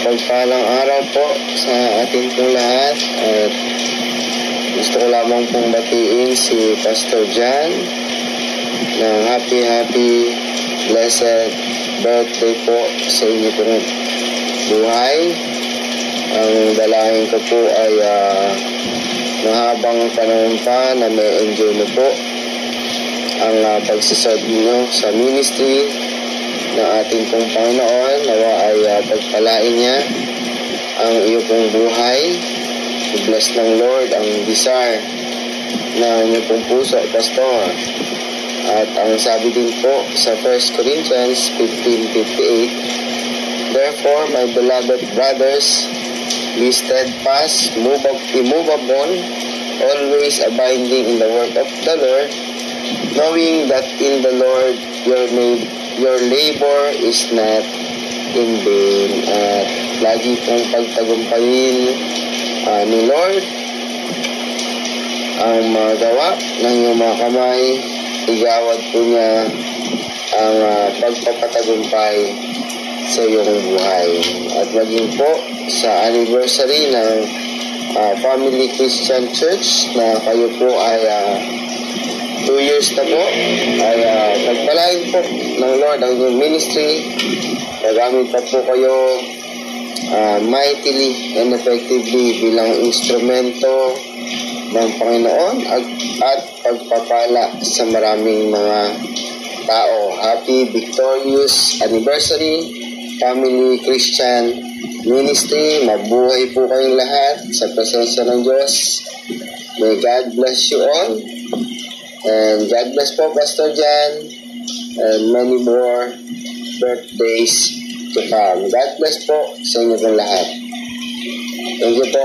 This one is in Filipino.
Mapagpalang araw po sa ating pong lahat at gusto ko lamang pong batiin si Pastor John ng happy blessed birthday po sa inyo pong buhay. Ang dalangin ko po ay mahabang panahon pa na may enjoy mo po ang pagsaserve niyo sa ministry ng ating pong Panginoon. Nawa ay pagpalain niya ang iyo pong buhay. I-bless ng Lord ang desire na inyo pong puso, Pastor. At ang sabi din po sa 1 Corinthians 15:58, therefore, my beloved brothers, be steadfast, immovable, always abiding in the work of the Lord, knowing that in the Lord your labor is not in vain. At lagi pong pagtagumpayin ni Lord ang mga gawa ng iyong mga kamay. Igawad po niya ang pagpapatagumpay sa iyong buhay. At maging po sa anniversary ng Family Christian Church na kayo po ay 2 years na po, ay pagpalain po ng Lord ang inyong ministry. Magamit pa po kayo mightily and effectively bilang instrumento ng Panginoon at pagpapala sa maraming mga tao. Happy victorious anniversary, Family Christian Ministry. Mabuhay po kayong lahat sa presensya ng Diyos. May God bless you all. And God bless po, Pastor Jan, and many more birthdays to come. God bless po sa inyo pong lahat. Thank you po.